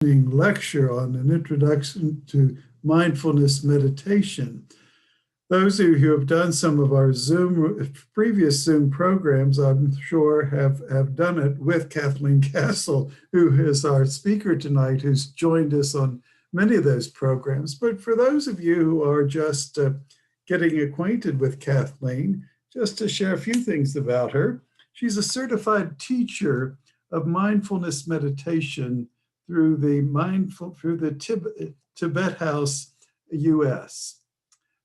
lecture on an introduction to mindfulness meditation. Those of you who have done some of our previous Zoom programs, I'm sure have done it with Kathleen Cassels, who is our speaker tonight, who's joined us on many of those programs. But for those of you who are just getting acquainted with Kathleen, just to share a few things about her, she's a certified teacher of mindfulness meditation through the Tibet House US.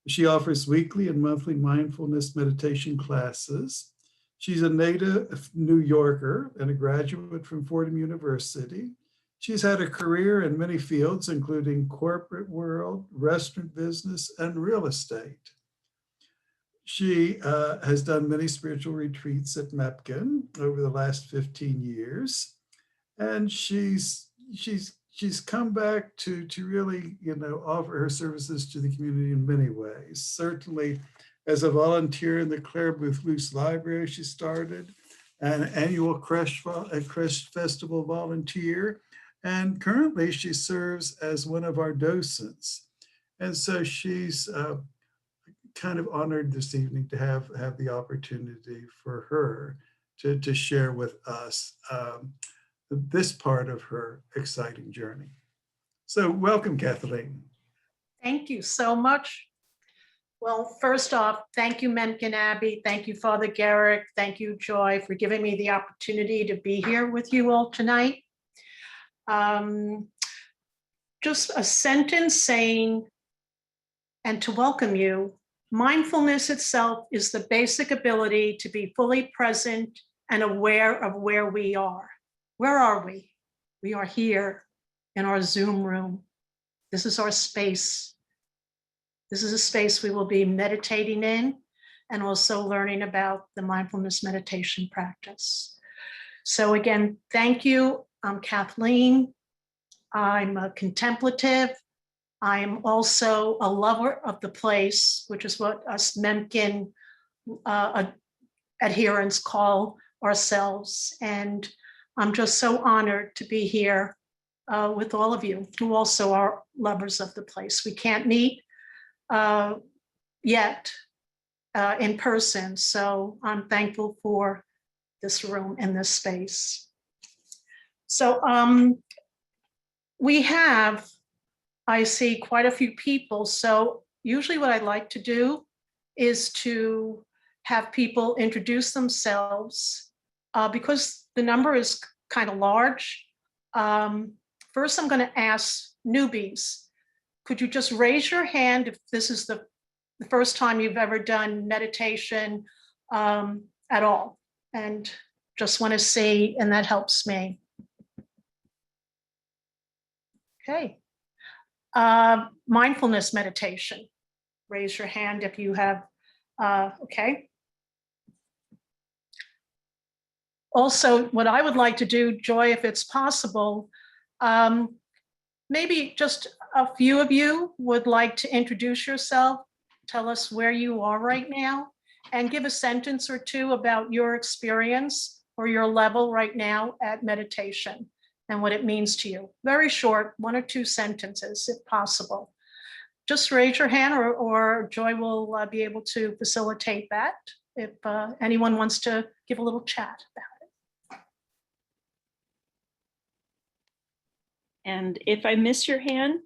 She offers weekly and monthly mindfulness meditation classes. She's a native New Yorker and a graduate from Fordham University. She's had a career in many fields, including corporate world, restaurant business, and real estate. She has done many spiritual retreats at Mepkin over the last 15 years. And she's come back to really, offer her services to the community in many ways. Certainly, as a volunteer in the Claire Booth Luce Library, she started an annual Creche Festival volunteer, and currently she serves as one of our docents. And so she's kind of honored this evening to have the opportunity for her to share with us this part of her exciting journey. So welcome, Kathleen. Thank you so much. Well, first off, thank you, Mencken Abbey. Thank you, Father Garrick. Thank you, Joy, for giving me the opportunity to be here with you all tonight. Just a sentence saying, and to welcome you, mindfulness itself is the basic ability to be fully present and aware of where we are. Where are we? We are here in our Zoom room. This is our space. This is a space we will be meditating in and also learning about the mindfulness meditation practice. So again, thank you. I'm Kathleen. I'm a contemplative. I am also a lover of the place, which is what us Memkin adherents call ourselves. And I'm just so honored to be here with all of you who also are lovers of the place. We can't meet yet in person, so I'm thankful for this room and this space. So we have, I see quite a few people. So usually what I'd like to do is to have people introduce themselves because the number is kind of large. First, I'm going to ask newbies. Could you just raise your hand if this is the first time you've ever done meditation at all? And just want to see, and that helps me. Okay. Mindfulness meditation. Raise your hand if you have, okay. Also, what I would like to do, Joy, if it's possible, maybe just a few of you would like to introduce yourself, tell us where you are right now, and give a sentence or two about your experience or your level right now at meditation and what it means to you. Very short, 1 or 2 sentences, if possible. Just raise your hand or Joy will be able to facilitate that if anyone wants to give a little chat about it. And if I miss your hand,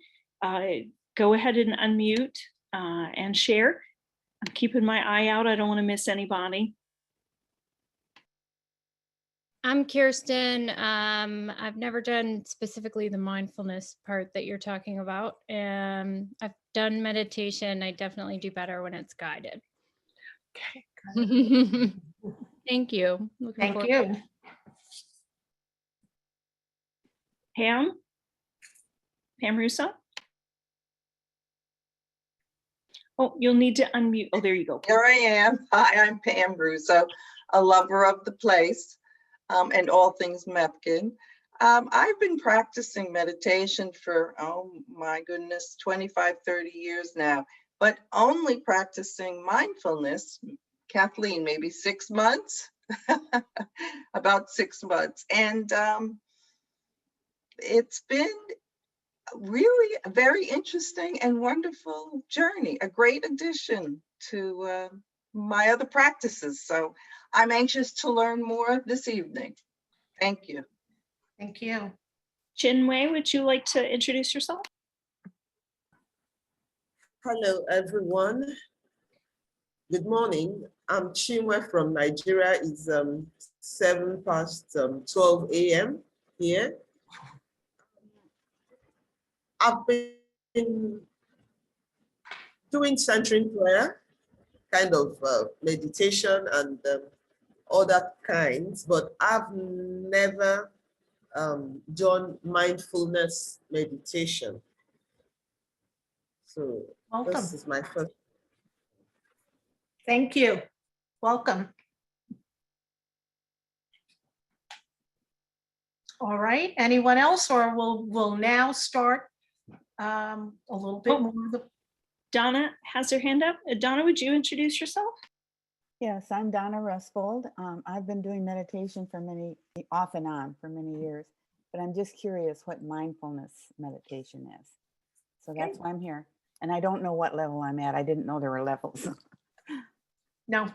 go ahead and unmute and share. I'm keeping my eye out. I don't want to miss anybody. I'm Kirsten. I've never done specifically the mindfulness part that you're talking about. I've done meditation. I definitely do better when it's guided. Okay. Thank you. Thank you. Pam Russo? Oh, you'll need to unmute. Oh, there you go. Here I am. Hi, I'm Pam Russo, a lover of the place and all things Mepkin. I've been practicing meditation for, oh my goodness, 25, 30 years now, but only practicing mindfulness, Kathleen, maybe 6 months, about 6 months. And it's been really a very interesting and wonderful journey, a great addition to my other practices. So I'm anxious to learn more this evening. Thank you. Thank you. Chinwe, would you like to introduce yourself? Hello, everyone. Good morning. I'm Chinwe from Nigeria. It's 7 past 12 a.m. here. I've been doing centering prayer, kind of meditation and other kinds, but I've never done mindfulness meditation. So Welcome. this is my first. Thank you. Welcome. All right. Anyone else, or we'll now start a little bit more of the. Donna has her hand up. Donna, would you introduce yourself? Yes, I'm Donna Rusbold. I've been doing meditation for off and on for many years, but I'm just curious what mindfulness meditation is. So that's why I'm here. And I don't know what level I'm at. I didn't know there were levels. No,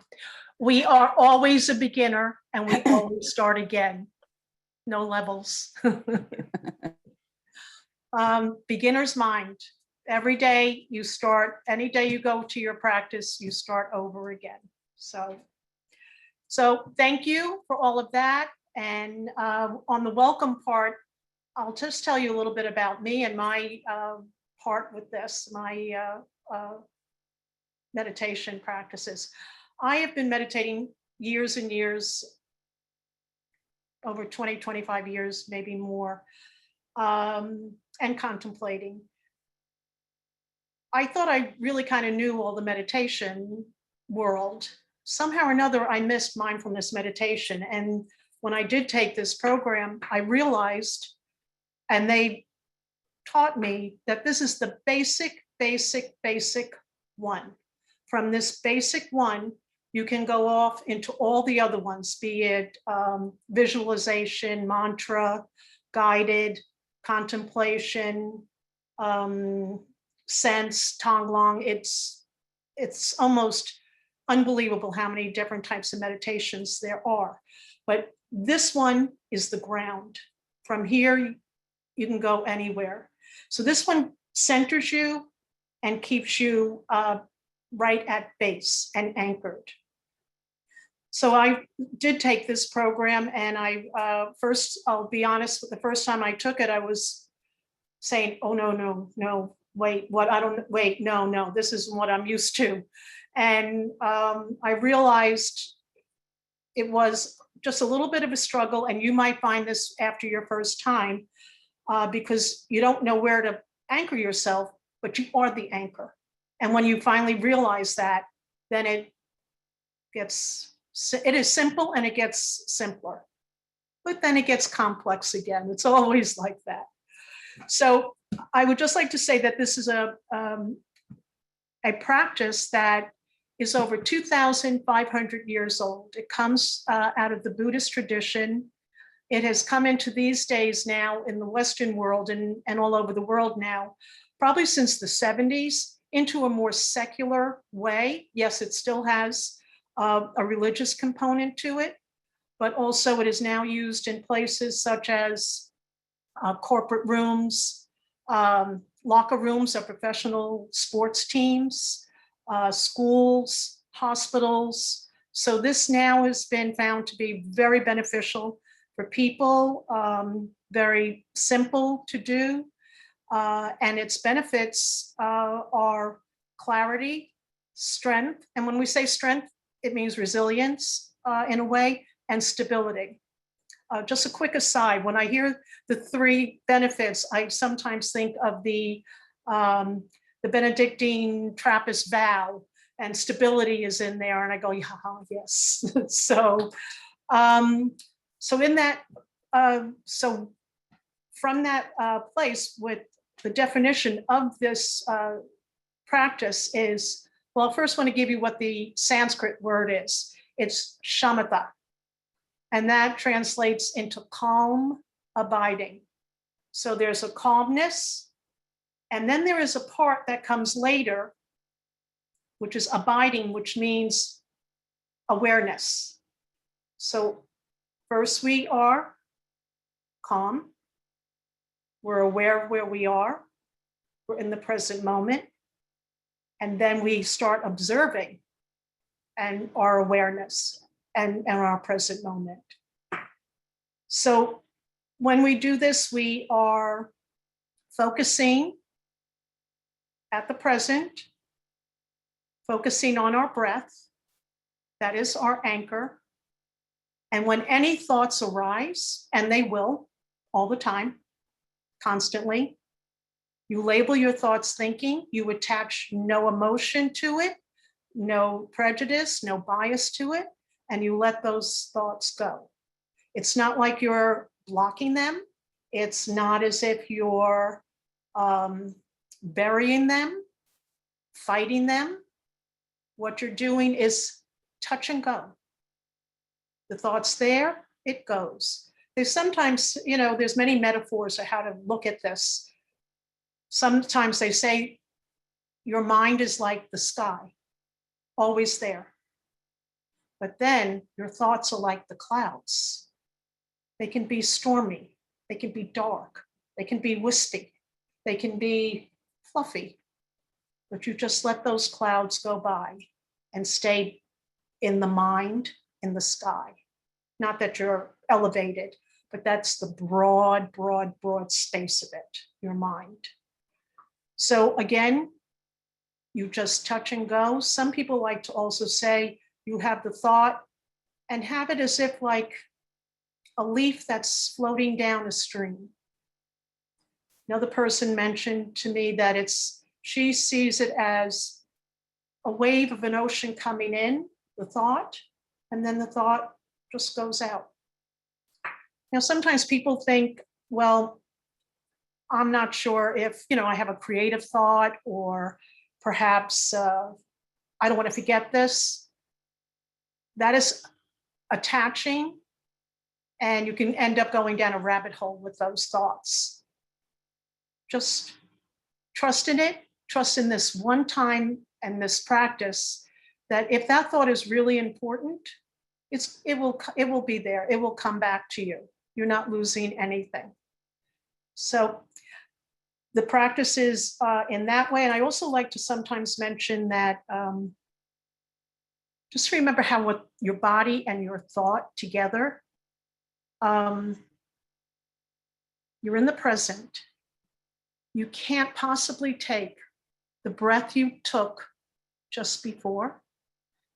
we are always a beginner and we always start again. No levels. Beginner's mind. Every day you start, any day you go to your practice, you start over again. So thank you for all of that. And on the welcome part, I'll just tell you a little bit about me and my part with this, my meditation practices. I have been meditating years and years, over 20, 25 years, maybe more, and contemplating. I thought I really kind of knew all the meditation world. Somehow or another, I missed mindfulness meditation. And when I did take this program, I realized, and they taught me that this is the basic one. From this basic one, you can go off into all the other ones, be it visualization, mantra, guided, contemplation, sense, Tonglong. It's almost unbelievable how many different types of meditations there are. But this one is the ground. From here, you can go anywhere. So this one centers you and keeps you right at base and anchored. So I did take this program, and I'll be honest, the first time I took it, I was saying, oh, no, wait, no, this isn't what I'm used to. And I realized it was just a little bit of a struggle, and you might find this after your first time, because you don't know where to anchor yourself, but you are the anchor. And when you finally realize that, then it is simple and it gets simpler, but then it gets complex again. It's always like that. So I would just like to say that this is a practice that is over 2,500 years old. It comes out of the Buddhist tradition. It has come into these days now in the Western world and all over the world now, probably since the 70s, into a more secular way. Yes, it still has a religious component to it, but also it is now used in places such as corporate rooms, locker rooms of professional sports teams, schools, hospitals. So this now has been found to be very beneficial for people, very simple to do. And its benefits are clarity, strength. And when we say strength, it means resilience in a way, and stability. Just a quick aside, when I hear the three benefits, I sometimes think of the Benedictine Trappist vow, and stability is in there, and I go, yeah, yes. So in that, so from that place, with the definition of this practice is, well, I first want to give you what the Sanskrit word is. It's shamatha, and that translates into calm abiding. So there's a calmness, and then there is a part that comes later, which is abiding, which means awareness. So first we are calm. We're aware of where we are. We're in the present moment. And then we start observing and our awareness and our present moment. So when we do this, we are focusing at the present, focusing on our breath. That is our anchor. And when any thoughts arise, and they will all the time, constantly, you label your thoughts thinking, you attach no emotion to it, no prejudice, no bias to it, and you let those thoughts go. It's not like you're blocking them. It's not as if you're burying them, fighting them. What you're doing is touch and go. The thought's there, it goes. There's sometimes, there's many metaphors of how to look at this. Sometimes they say your mind is like the sky, always there. But then your thoughts are like the clouds. They can be stormy, they can be dark, they can be wispy, they can be fluffy, but you just let those clouds go by and stay in the mind, in the sky. Not that you're elevated, but that's the broad, broad, broad space of it, your mind. So again, you just touch and go. Some people like to also say you have the thought and have it as if like a leaf that's floating down a stream. Another person mentioned to me that she sees it as a wave of an ocean coming in, the thought, and then the thought just goes out. Now, sometimes people think, well, I'm not sure if, I have a creative thought, or perhaps I don't want to forget this. That is attaching, and you can end up going down a rabbit hole with those thoughts. Just trust in it, trust in this one time and this practice, that if that thought is really important, it will be there. It will come back to you. You're not losing anything. So the practice is in that way. And I also like to sometimes mention that just remember how what your body and your thought together, you're in the present. You can't possibly take the breath you took just before,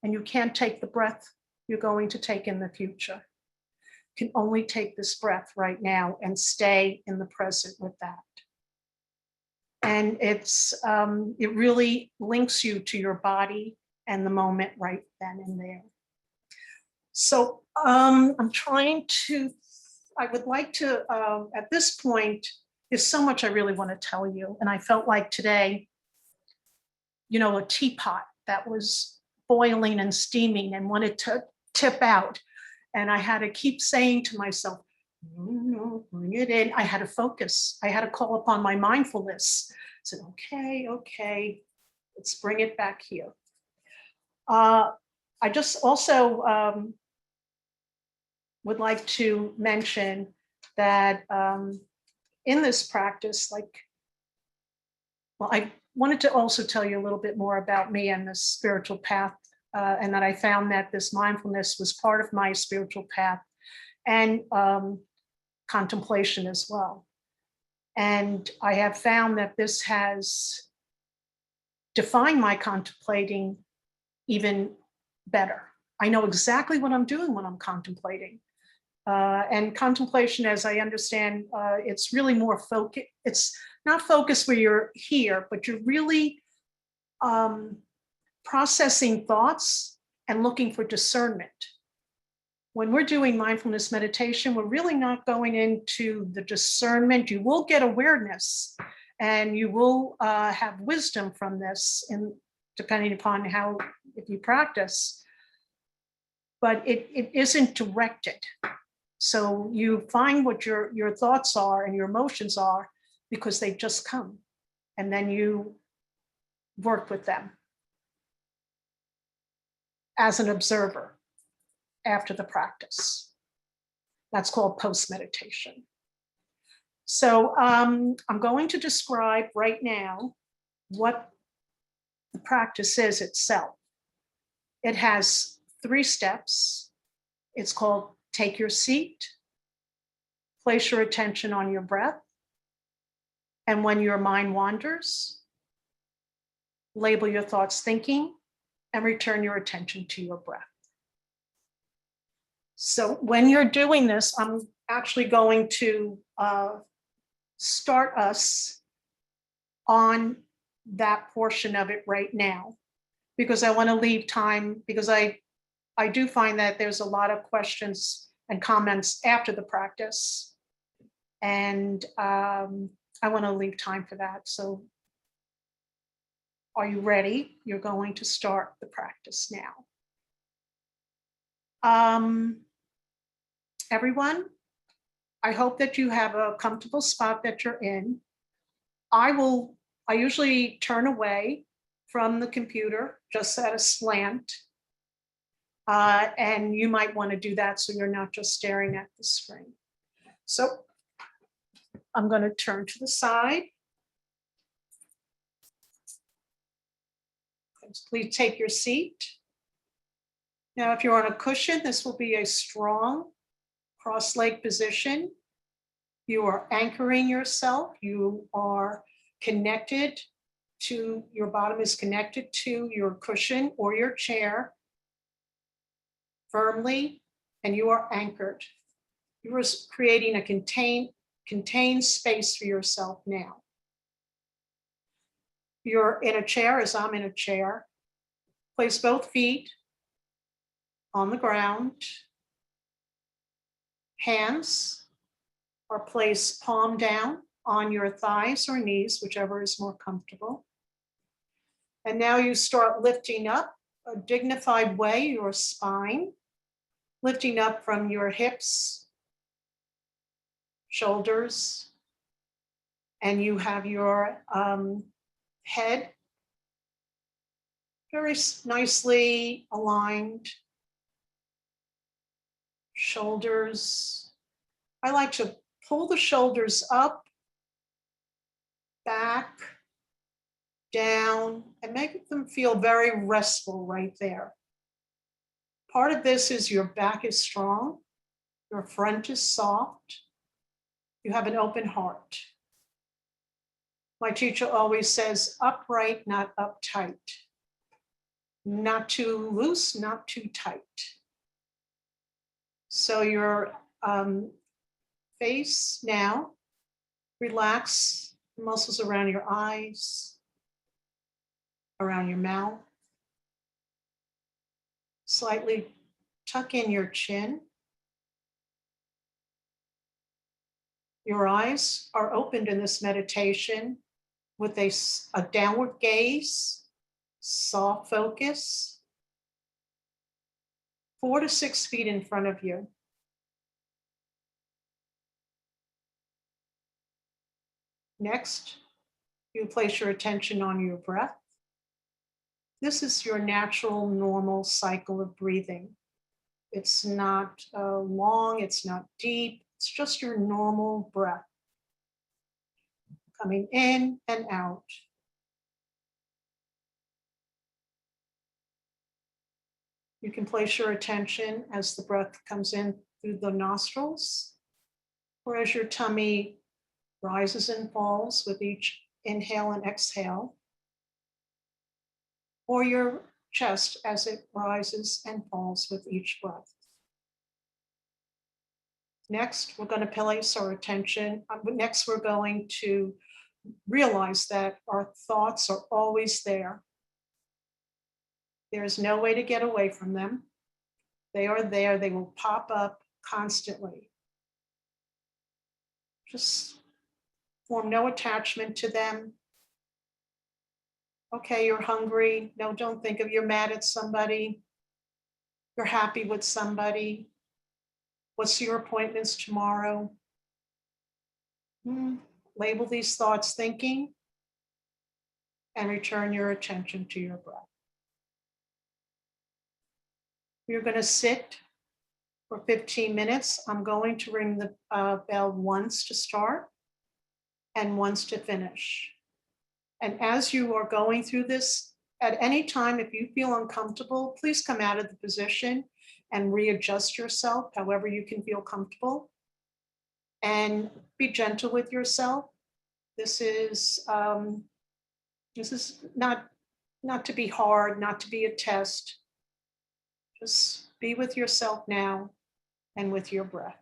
and you can't take the breath you're going to take in the future. You can only take this breath right now and stay in the present with that. And it really links you to your body and the moment right then and there. So I would like to, at this point, there's so much I really want to tell you. And I felt like today, a teapot that was boiling and steaming and wanted to tip out. And I had to keep saying to myself, no, bring it in. I had to focus. I had to call upon my mindfulness. I said, okay, let's bring it back here. I just also would like to mention that in this practice, I wanted to also tell you a little bit more about me and this spiritual path, and that I found that this mindfulness was part of my spiritual path and contemplation as well. And I have found that this has defined my contemplating even better. I know exactly what I'm doing when I'm contemplating. And contemplation, as I understand, it's really more focus. It's not focus where you're here, but you're really processing thoughts and looking for discernment. When we're doing mindfulness meditation, we're really not going into the discernment. You will get awareness, and you will have wisdom from this, and depending upon if you practice, but it isn't directed. So you find what your thoughts are and your emotions are because they just come. And then you work with them as an observer after the practice. That's called post-meditation. So I'm going to describe right now what the practice is itself. It has 3 steps. It's called take your seat, place your attention on your breath, and when your mind wanders, label your thoughts thinking and return your attention to your breath. So when you're doing this, I'm actually going to start us on that portion of it right now, because I want to leave time, because I do find that there's a lot of questions and comments after the practice. And I want to leave time for that. So are you ready? You're going to start the practice now. Everyone, I hope that you have a comfortable spot that you're in. I usually turn away from the computer just at a slant. And you might want to do that so you're not just staring at the screen. So I'm going to turn to the side. Please take your seat. Now, if you're on a cushion, this will be a strong cross-leg position. You are anchoring yourself. You are connected to, your bottom is connected to your cushion or your chair firmly, and you are anchored. You are creating a contained space for yourself now. You're in a chair, as I'm in a chair. Place both feet on the ground. Hands are placed palm down on your thighs or knees, whichever is more comfortable. And now you start lifting up a dignified way your spine, lifting up from your hips, shoulders, and you have your head very nicely aligned. Shoulders. I like to pull the shoulders up, back, down, and make them feel very restful right there. Part of this is your back is strong, your front is soft, you have an open heart. My teacher always says upright, not uptight. Not too loose, not too tight. So your face now, relax the muscles around your eyes, around your mouth. Slightly tuck in your chin. Your eyes are opened in this meditation with a downward gaze, soft focus, 4 to 6 feet in front of you. Next, you place your attention on your breath. This is your natural, normal cycle of breathing. It's not long, it's not deep, it's just your normal breath. Coming in and out. You can place your attention as the breath comes in through the nostrils, or as your tummy rises and falls with each inhale and exhale, or your chest as it rises and falls with each breath. Next, we're going to place our attention. Next, we're going to realize that our thoughts are always there. There's no way to get away from them. They are there. They will pop up constantly. Just form no attachment to them. Okay, you're hungry. No, don't think of you're mad at somebody. You're happy with somebody. What's your appointments tomorrow? Label these thoughts thinking and return your attention to your breath. You're going to sit for 15 minutes. I'm going to ring the bell once to start and once to finish. And as you are going through this, at any time, if you feel uncomfortable, please come out of the position and readjust yourself however you can feel comfortable. And be gentle with yourself. This is not to be hard, not to be a test. Just be with yourself now and with your breath.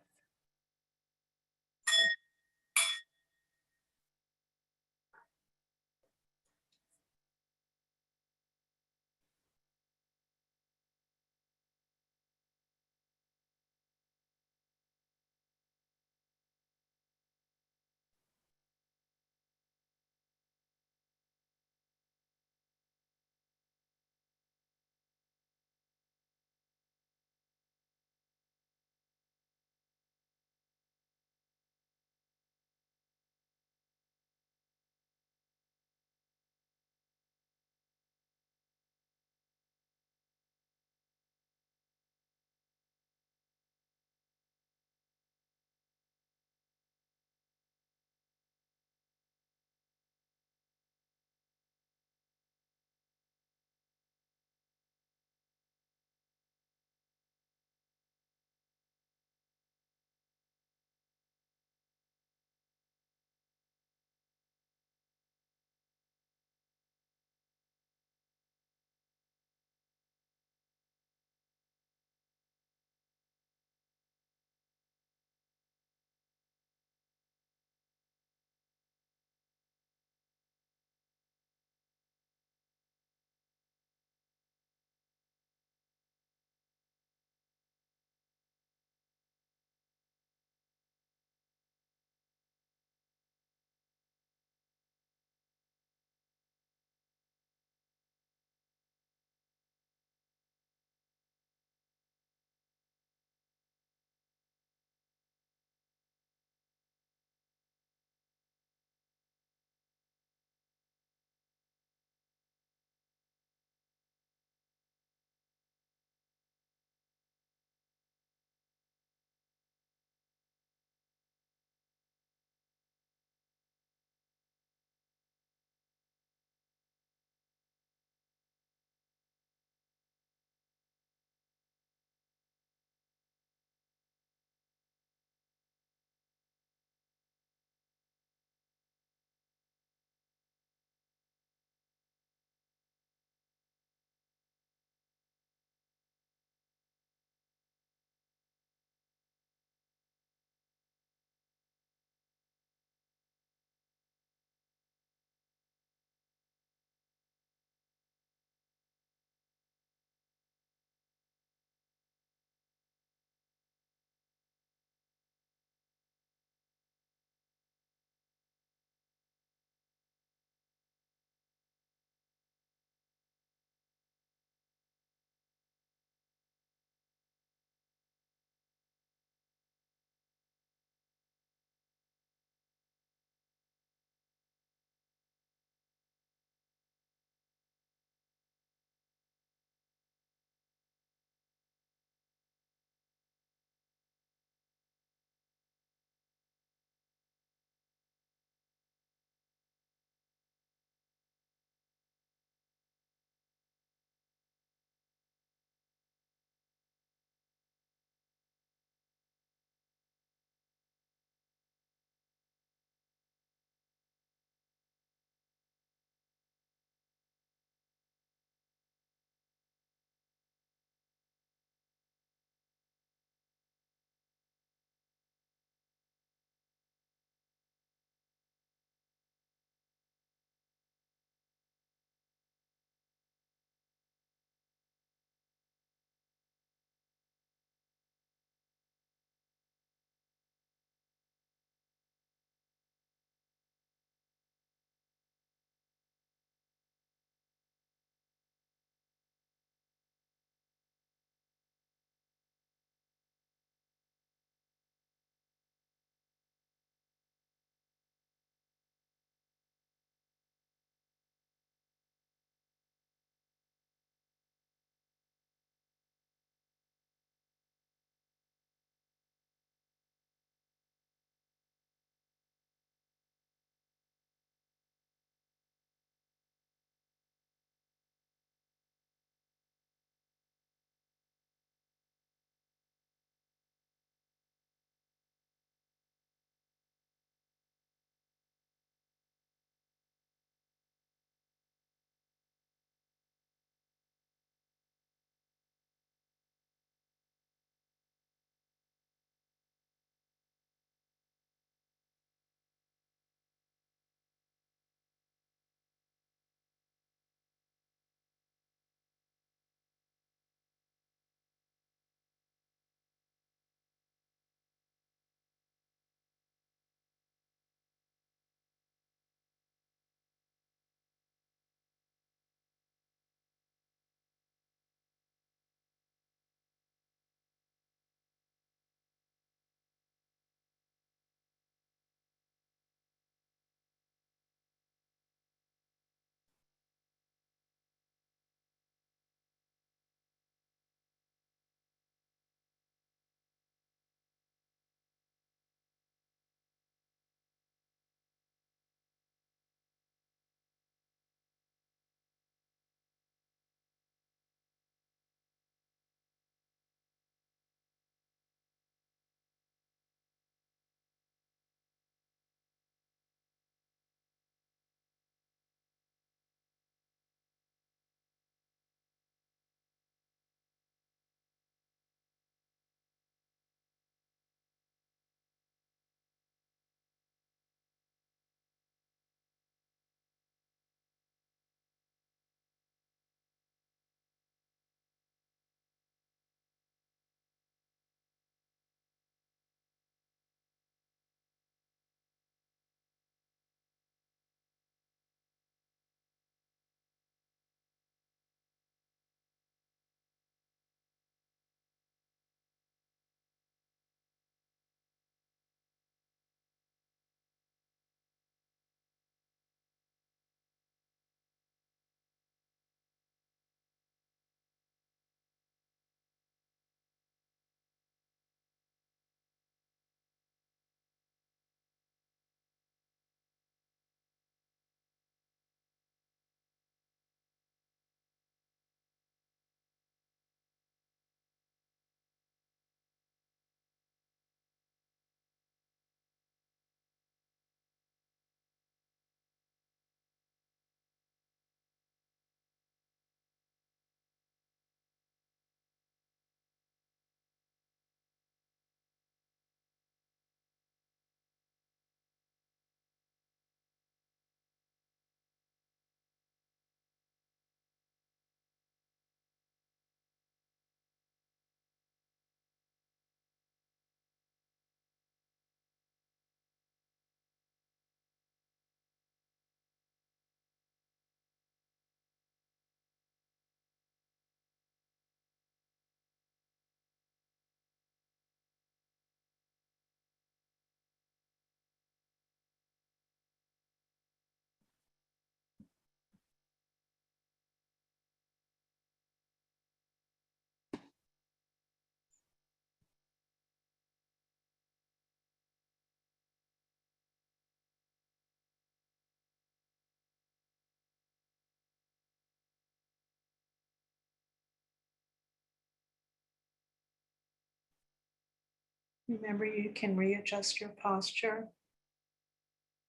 Remember, you can readjust your posture,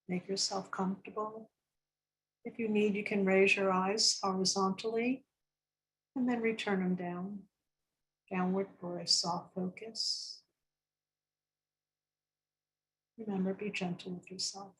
make yourself comfortable. If you need, you can raise your eyes horizontally and then return them downward for a soft focus. Remember, be gentle with yourself.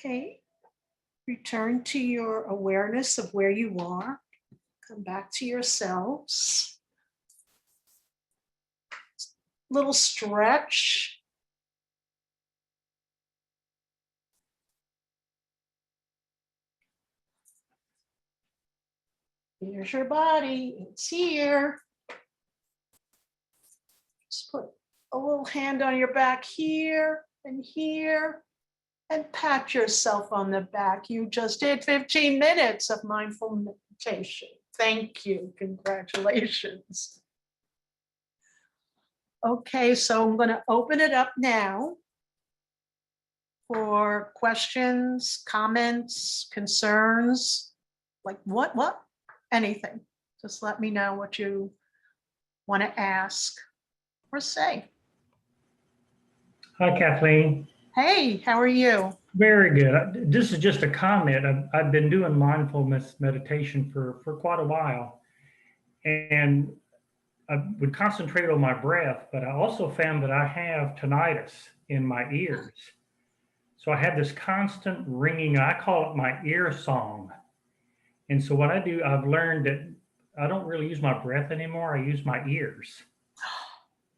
Okay. Return to your awareness of where you are. Come back to yourselves. Little stretch. Here's your body. It's here. Just put a little hand on your back here and here, and pat yourself on the back. You just did 15 minutes of mindful meditation. Thank you. Congratulations. Okay, so I'm going to open it up now for questions, comments, concerns, like what, anything. Just let me know what you want to ask or say. Hi, Kathleen. Hey, how are you? Very good. This is just a comment. I've been doing mindfulness meditation for quite a while, and I would concentrate on my breath, but I also found that I have tinnitus in my ears. So I have this constant ringing. I call it my ear song. And so what I do, I've learned that I don't really use my breath anymore. I use my ears.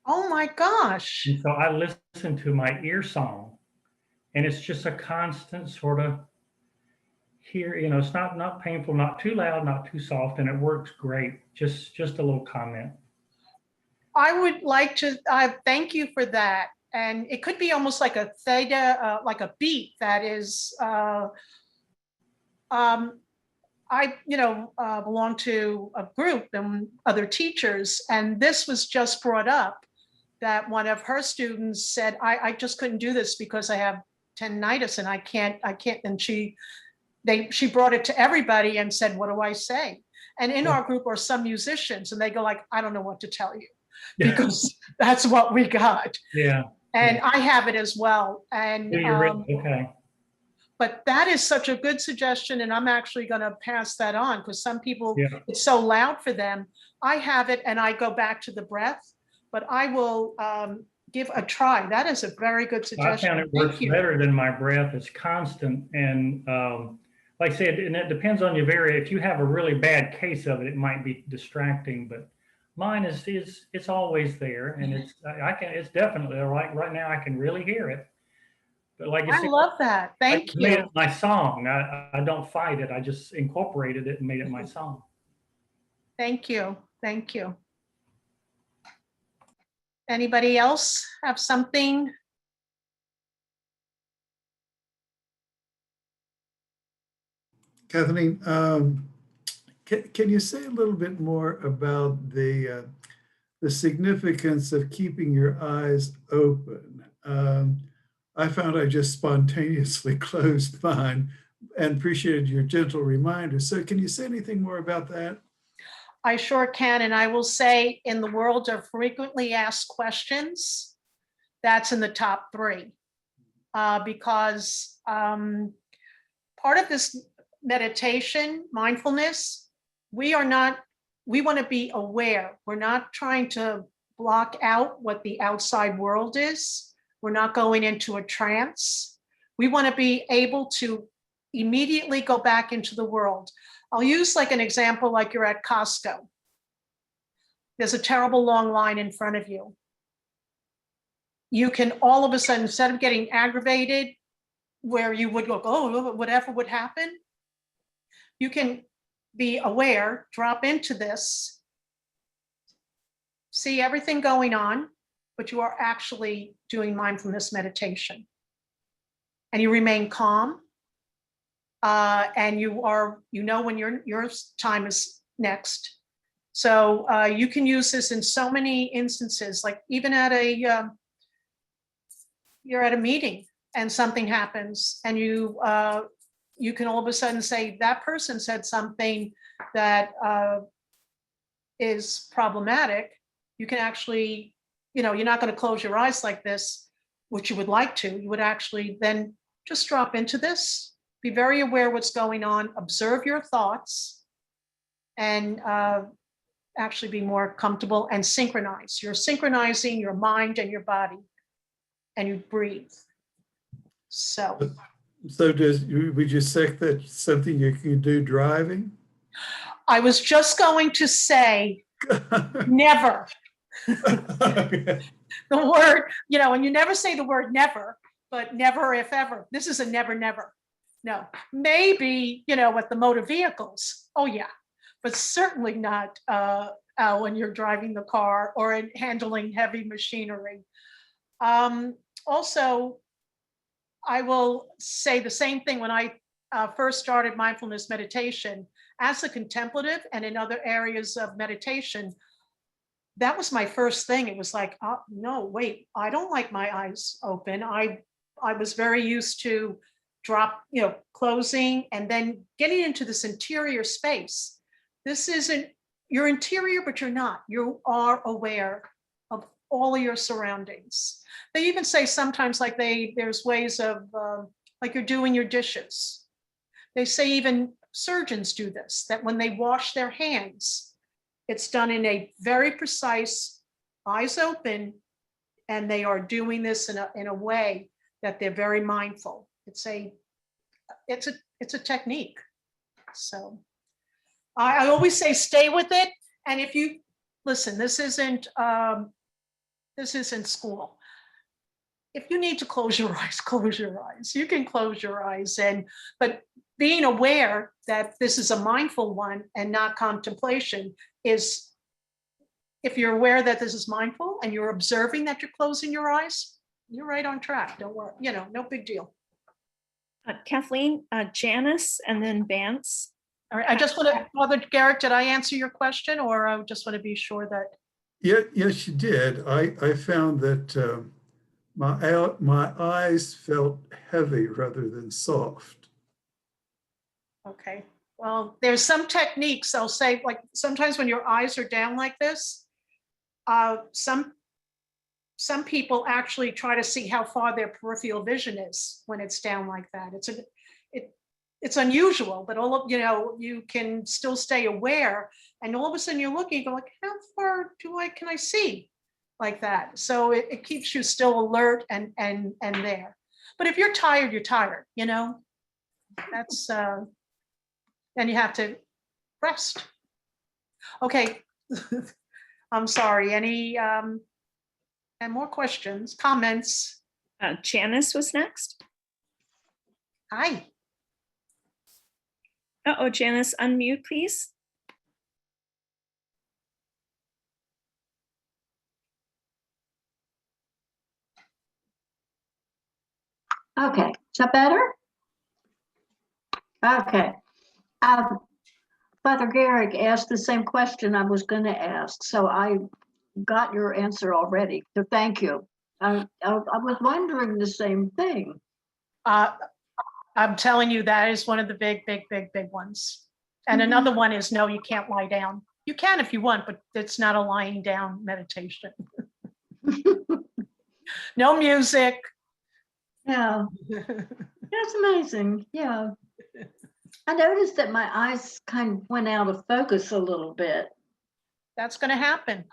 Oh my gosh. And so I listen to my ear song, and it's just a constant sort of here, it's not painful, not too loud, not too soft, and it works great. Just a little comment. I would like to thank you for that. And it could be almost like a theta, like a beat that is, I belong to a group and other teachers, and this was just brought up that one of her students said, I just couldn't do this because I have tinnitus and I can't, and she brought it to everybody and said, what do I say? And in our group are some musicians, and they go like, I don't know what to tell you, because that's what we got. Yeah. And I have it as well. And Okay. but that is such a good suggestion, and I'm actually going to pass that on, because some people, Yeah. it's so loud for them. I have it and I go back to the breath, but I will give a try. That is a very good suggestion. I found it works better than my breath. It's constant. And like I said, and it depends on your if you have a really bad case of it, it might be distracting, but mine is it's always there. And it's definitely right now I can really hear it. But like I said, love that. Thank you. Made it my song. I don't fight it. I just incorporated it and made it my song. Thank you. Thank you. Anybody else have something? Kathleen, can you say a little bit more about the significance of keeping your eyes open? I found I just spontaneously closed mine and appreciated your gentle reminder. So can you say anything more about that? I sure can. And I will say, in the world of frequently asked questions, that's in the top 3. Because part of this meditation, mindfulness, we want to be aware. We're not trying to block out what the outside world is. We're not going into a trance. We want to be able to immediately go back into the world. I'll use like an example, like you're at Costco. There's a terrible long line in front of you. You can all of a sudden, instead of getting aggravated, where you would go, oh, whatever would happen, you can be aware, drop into this, see everything going on, but you are actually doing mindfulness meditation. And you remain calm. And you when your time is next. So you can use this in so many instances, like even at you're at a meeting and something happens, and you can all of a sudden say, that person said something that is problematic. You can actually, you're not going to close your eyes like this, which you would like to. You would actually then just drop into this. Be very aware what's going on, observe your thoughts, and actually be more comfortable and synchronize. You're synchronizing your mind and your body, and you breathe. So So would you say that's something you can do driving? I was just going to say, never. Okay. The word, and you never say the word never, but never if ever. This is a never, never. No, maybe, with the motor vehicles. Oh, yeah, but certainly not when you're driving the car or handling heavy machinery. Also, I will say the same thing when I first started mindfulness meditation as a contemplative and in other areas of meditation. That was my first thing. It was like, oh, no, wait, I don't like my eyes open. I was very used to closing and then getting into this interior space. This isn't, you're interior, but you're not. You are aware of all of your surroundings. They even say sometimes like there's ways of, like you're doing your dishes. They say even surgeons do this, that when they wash their hands, it's done in a very precise, eyes open, and they are doing this in a way that they're very mindful. It's a technique. So I always say stay with it. And if you listen, this isn't school. If you need to close your eyes, close your eyes. You can close your eyes, but being aware that this is a mindful one and not contemplation is, if you're aware that this is mindful and you're observing that you're closing your eyes, you're right on track. Don't worry, no big deal. Kathleen, Janice, and then Vance. All right, I just want to, Father Garrett, did I answer your question, or I just want to be sure that? Yeah, yes, you did. I found that my eyes felt heavy rather than soft. Okay, well, there's some techniques I'll say, like sometimes when your eyes are down like this, some people actually try to see how far their peripheral vision is when it's down like that. It's unusual, but all of, you can still stay aware, and all of a sudden you're looking, you go like, how far can I see like that? So it keeps you still alert and there. But if you're tired, you're tired, that's, then you have to rest. Okay. I'm sorry. Any and more questions, comments? Janice was next. Hi. Uh-oh, Janice, unmute, please. Okay, is that better? Okay. Father Garrick asked the same question I was going to ask, so I got your answer already, so thank you. I was wondering the same thing. I'm telling you, that is one of the big ones. And another one is, no, you can't lie down. You can if you want, but it's not a lying down meditation. No music. Yeah, that's amazing. Yeah. I noticed that my eyes kind of went out of focus a little bit. That's going to happen.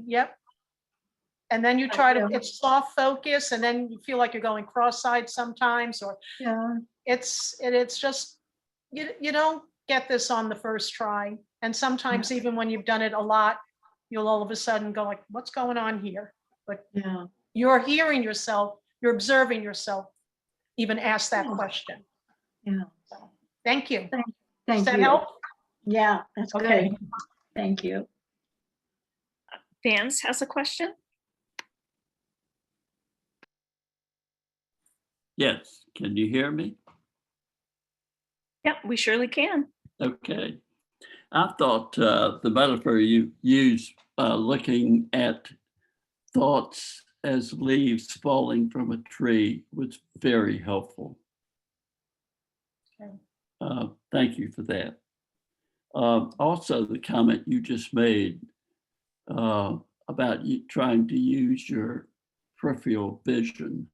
Yep. And then you try to, it's soft focus, and then you feel like you're going cross-eyed sometimes, or Yeah. it's just, you don't get this on the first try. And sometimes even when you've done it a lot, you'll all of a sudden go like, what's going on here? But Yeah. you're hearing yourself, you're observing yourself, even ask that question. Yeah. So, thank you. Thank Does that you. help? Yeah, that's Okay. good. Thank you. Vance has a question. Yes, can you hear me? Yep, we surely can. Okay. I thought the metaphor you used, looking at thoughts as leaves falling from a tree, was very helpful. Okay. Thank you for that. Also, the comment you just made about you trying to use your peripheral vision.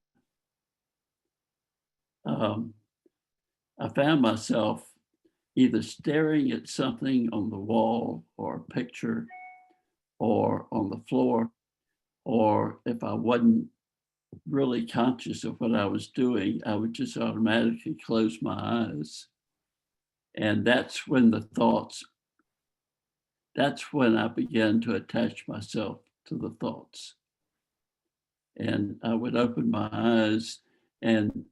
I found myself either staring at something on the wall or a picture or on the floor, or if I wasn't really conscious of what I was doing, I would just automatically close my eyes. And that's when that's when I began to attach myself to the thoughts. And I would open my eyes and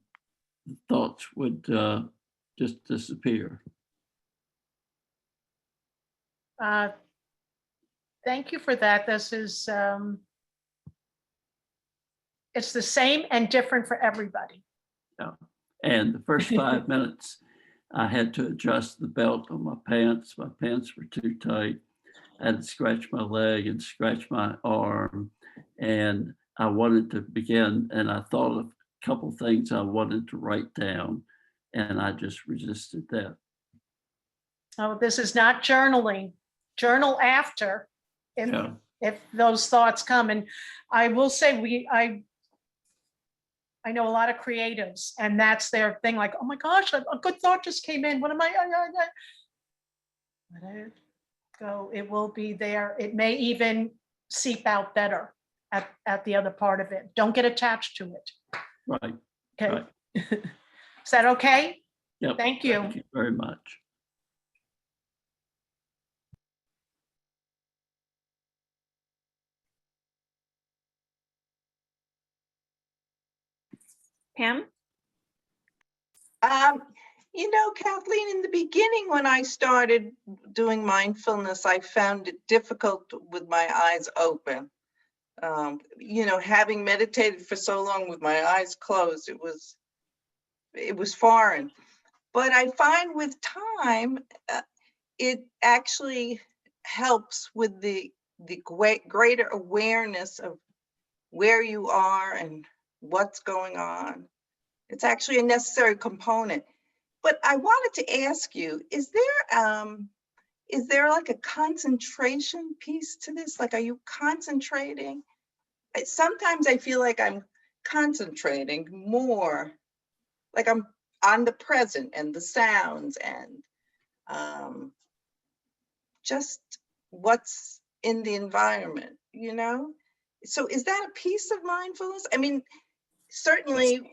the thoughts would just disappear. Thank you for that. This is, it's the same and different for everybody. Yeah. And the first 5 minutes, I had to adjust the belt on my pants. My pants were too tight. I had to scratch my leg and scratch my arm. And I wanted to begin, and I thought of a couple things I wanted to write down, and I just resisted that. Oh, this is not journaling. Journal after, Yeah. if those thoughts come. And I will say, I know a lot of creatives, and that's their thing, like, oh my gosh, a good thought just came in. What am I? Let it go. It will be there. It may even seep out better at the other part of it. Don't get attached to it. Right. Okay. Right. Is that okay? Yep. Thank you. Thank you very much. Pam? You know, Kathleen, in the beginning, when I started doing mindfulness, I found it difficult with my eyes open. You know, having meditated for so long with my eyes closed, it was foreign. But I find with time, it actually helps with the greater awareness of where you are and what's going on. It's actually a necessary component. But I wanted to ask you, is there like a concentration piece to this? Like, are you concentrating? Sometimes I feel like I'm concentrating more, like I'm on the present and the sounds and just what's in the environment, you know? So is that a piece of mindfulness? I mean, certainly,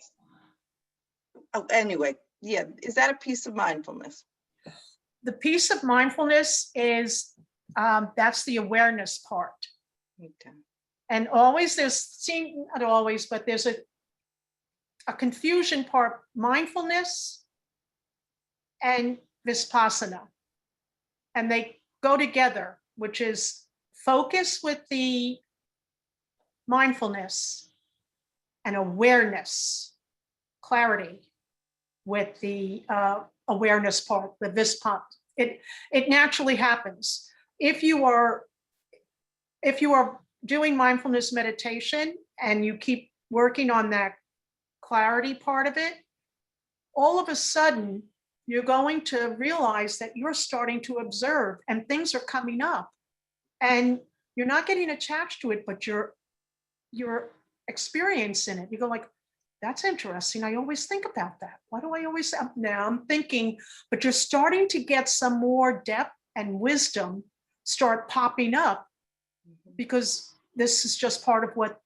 oh, anyway, yeah, is that a piece of mindfulness? The piece of mindfulness is, that's the awareness part. Okay. And always not always, but there's a confusion part, mindfulness and vipassana. And they go together, which is focus with the mindfulness and awareness, clarity with the awareness part, the vipassana. It naturally happens. If you are doing mindfulness meditation and you keep working on that clarity part of it, all of a sudden you're going to realize that you're starting to observe and things are coming up and you're not getting attached to it, but you're experiencing it. You go like, that's interesting. I always think about that. Why do I always, now I'm thinking, but you're starting to get some more depth and wisdom start popping up, because this is just part of what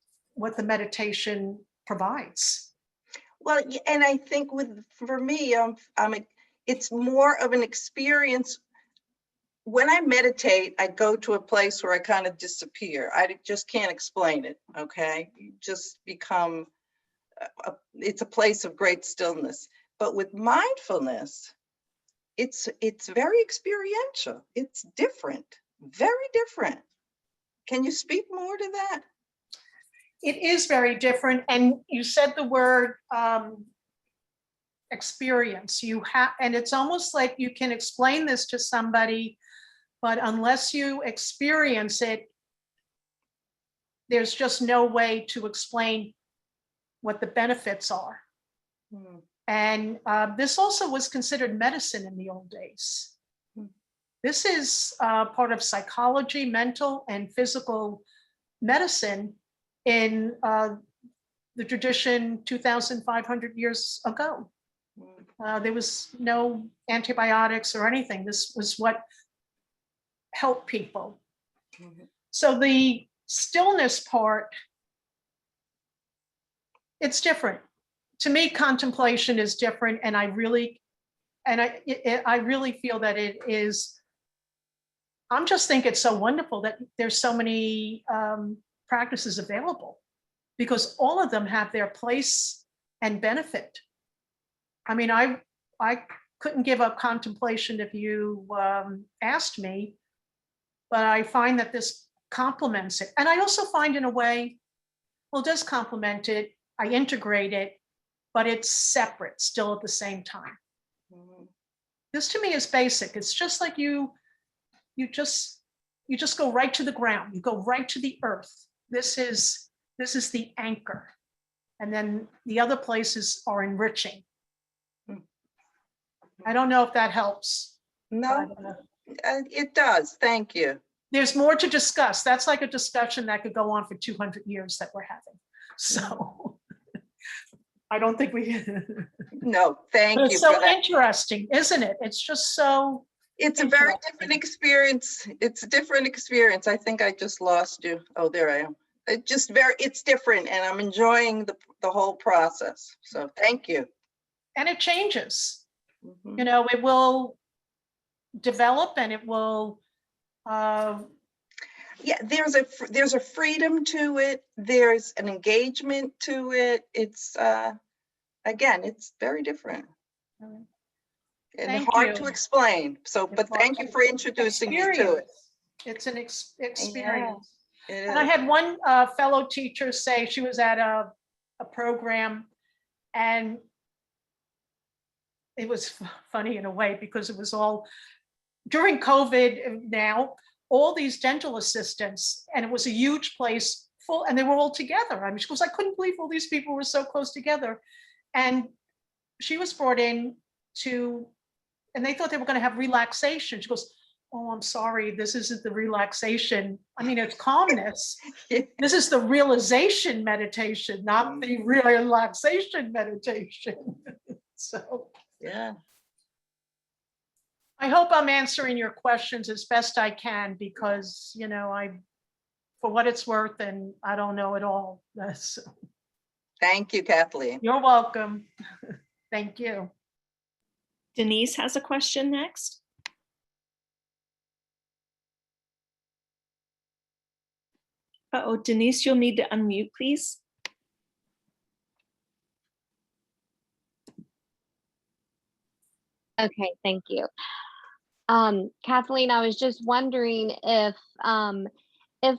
the meditation provides. Well, and I think for me, it's more of an experience. When I meditate, I go to a place where I kind of disappear. I just can't explain it, okay? You just become, it's a place of great stillness. But with mindfulness, it's very experiential. It's different, very different. Can you speak more to that? It is very different. And you said the word experience. And it's almost like you can explain this to somebody, but unless you experience it, there's just no way to explain what the benefits are. And this also was considered medicine in the old days. This is part of psychology, mental and physical medicine in the tradition 2,500 years ago. There was no antibiotics or anything. This was what helped people. So the stillness part it's different. To me, contemplation is different, and I really feel that it is. I'm just think it's so wonderful that there's so many practices available, because all of them have their place and benefit. I mean, I couldn't give up contemplation if you asked me, but I find that this complements it. And I also find, in a way, well, it does complement it. I integrate it, but it's separate still at the same time. Mhm. This to me is basic. It's just like you just go right to the ground. You go right to the earth. This is the anchor. And then the other places are enriching. I don't know if that helps. No, but, it does. Thank you. there's more to discuss. That's like a discussion that could go on for 200 years that we're having. So I don't think we. No, thank But you it's for so that. interesting, isn't it? It's just so. It's a very interesting. different experience. It's a different experience. I think I just lost you. Oh, there I am. It's different, and I'm enjoying the whole process. So thank you. And it changes. Mhm. You know, it will develop, and it will. Yeah, there's a freedom to it. There's an engagement to it. It's again, it's very different and Thank hard to you. explain. So, but thank you for introducing me to it. Experience. It's an experience. It And I is. had one fellow teacher say she was at a program, and it was funny in a way, because it was all during COVID now, all these dental assistants, and it was a huge place full, and they were all together. I mean, she goes, I couldn't believe all these people were so close together. And she was brought in to, and they thought they were going to have relaxation. She goes, oh, I'm sorry, this isn't the relaxation. I mean, it's calmness. This is the realization meditation, not the relaxation meditation. So Yeah. I hope I'm answering your questions as best I can, because, you know, for what it's worth, and I don't know it all. Thank you, Kathleen. You're welcome. Thank you. Denise has a question next. Uh-oh, Denise, you'll need to unmute, please. Okay, thank you. Kathleen, I was just wondering if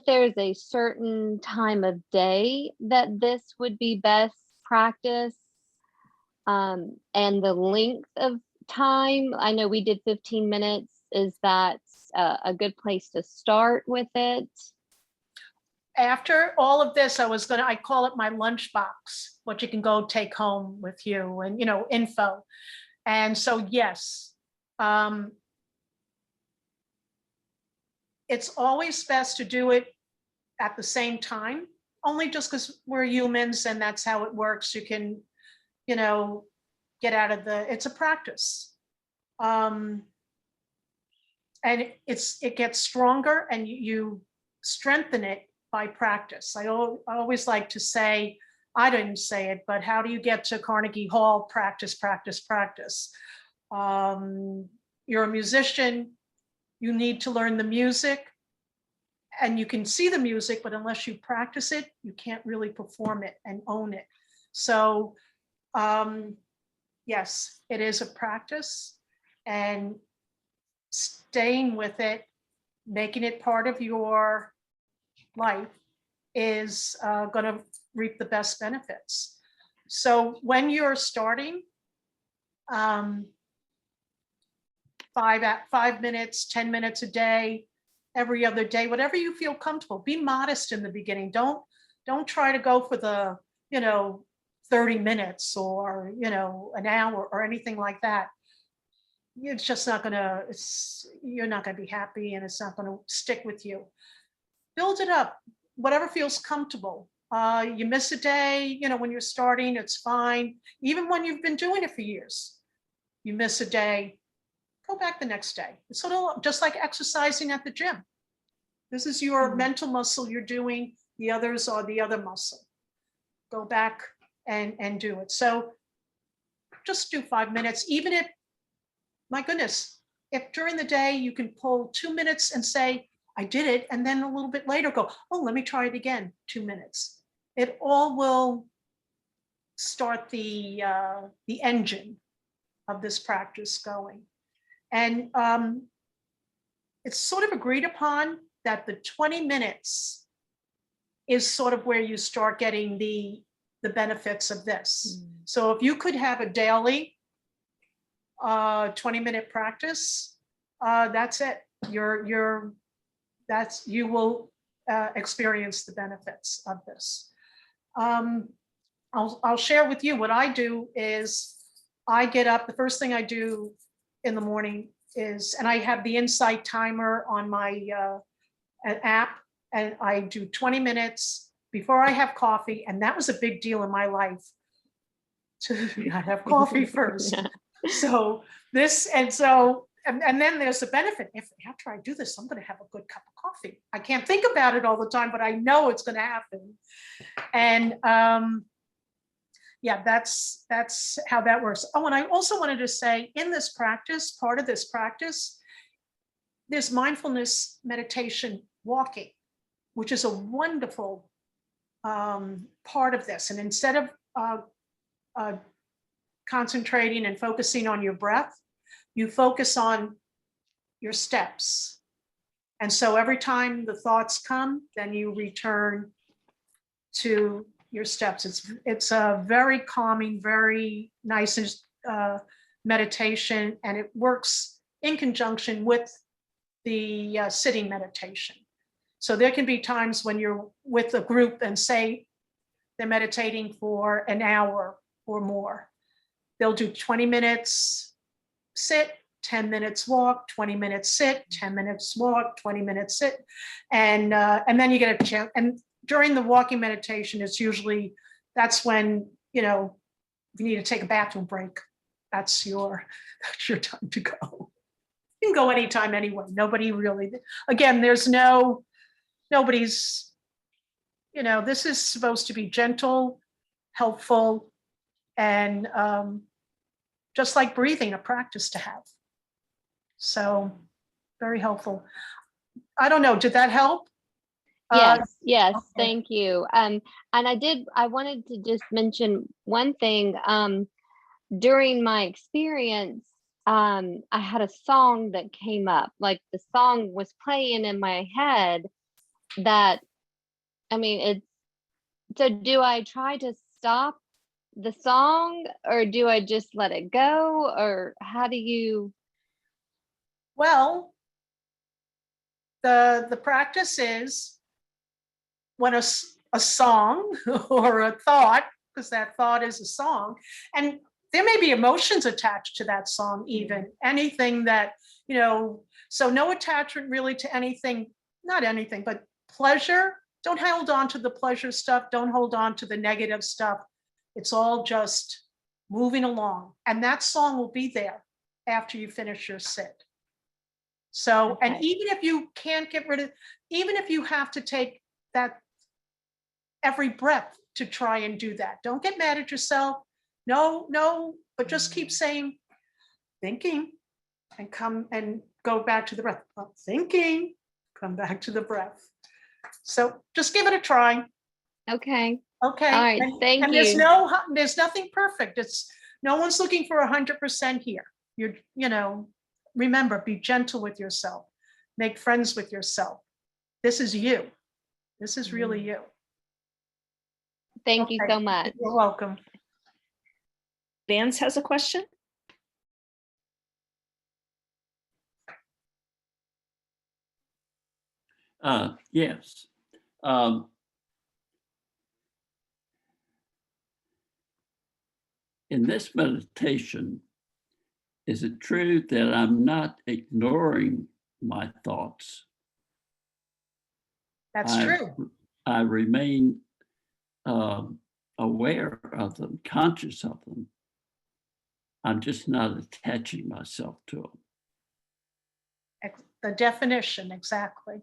there's a certain time of day that this would be best practice, and the length of time. I know we did 15 minutes. Is that a good place to start with it? After all of this, I call it my lunchbox, what you can go take home with you, and, you know, info. And so, yes, it's always best to do it at the same time, only just because we're humans and that's how it works. You can, you know, get out of it's a practice. And it gets stronger, and you strengthen it by practice. I always like to say, I didn't say it, but how do you get to Carnegie Hall? Practice, practice, practice. You're a musician, you need to learn the music, and you can see the music, but unless you practice it, you can't really perform it and own it. So yes, it is a practice, and staying with it, making it part of your life is going to reap the best benefits. So when you're starting, 5 minutes, 10 minutes a day, every other day, whatever you feel comfortable. Be modest in the beginning. Don't try to go for the, 30 minutes or, an hour or anything like that. It's just not gonna, you're not gonna be happy, and it's not gonna stick with you. Build it up, whatever feels comfortable. You miss a day, when you're starting, it's fine. Even when you've been doing it for years, you miss a day, go back the next day. It's sort of just like exercising at the gym. This is your mental muscle you're doing. The others are the other muscle. Go back and do it. So just do 5 minutes, even if, my goodness, if during the day you can pull 2 minutes and say, I did it, and then a little bit later go, oh, let me try it again, 2 minutes. It all will start the engine of this practice going. And it's sort of agreed upon that the 20 minutes is sort of where you start getting the benefits of this. So if you could have a daily 20-minute practice, that's it. You will experience the benefits of this. I'll share with you what I do is I get up, the first thing I do in the morning is, and I have the Insight timer on my an app, and I do 20 minutes before I have coffee. And that was a big deal in my life to not have coffee first. So this, and then there's a benefit. If after I do this, I'm going to have a good cup of coffee. I can't think about it all the time, but I know it's going to happen. And yeah, that's how that works. Oh, and I also wanted to say in this practice, part of this practice, there's mindfulness meditation walking, which is a wonderful part of this. And instead of concentrating and focusing on your breath, you focus on your steps. And so every time the thoughts come, then you return to your steps. It's a very calming, very nice meditation, and it works in conjunction with the sitting meditation. So there can be times when you're with a group and say they're meditating for an hour or more. They'll do 20 minutes sit, 10 minutes walk, 20 minutes sit, 10 minutes walk, 20 minutes sit. And then you get a chance. And during the walking meditation, it's usually, that's when, you know, you need to take a bathroom break. That's your time to go. You can go anytime anyway. Nobody really, again, nobody's, you know, this is supposed to be gentle, helpful, and just like breathing, a practice to have. So very helpful. I don't know, did that help? Yes, okay. thank you. And I wanted to just mention one thing. During my experience, I had a song that came up, like the song was playing in my head that, I mean, so do I try to stop the song or do I just let it go, or how do you? Well, the practice is when a song or a thought, because that thought is a song, and there may be emotions attached to that song, even anything that, you know, so no attachment really to anything, not anything, but pleasure. Don't hold on to the pleasure stuff. Don't hold on to the negative stuff. It's all just moving along. And that song will be there after you finish your sit. So, Okay. and even if you can't get rid of, even if you have to take that every breath to try and do that, don't get mad at yourself. No, but just keep saying, thinking, and come and go back to the breath. Thinking, come back to the breath. So just give it a try. Okay. Okay. All right. Thank you. There's nothing perfect. No one's looking for 100% here. Remember, be gentle with yourself. Make friends with yourself. This is you. This is really you. Thank you so much. You're welcome. Vance has a question. Yes. In this meditation, is it true that I'm not ignoring my thoughts? That's true. I remain aware of them, conscious of them. I'm just not attaching myself to them. The definition, exactly.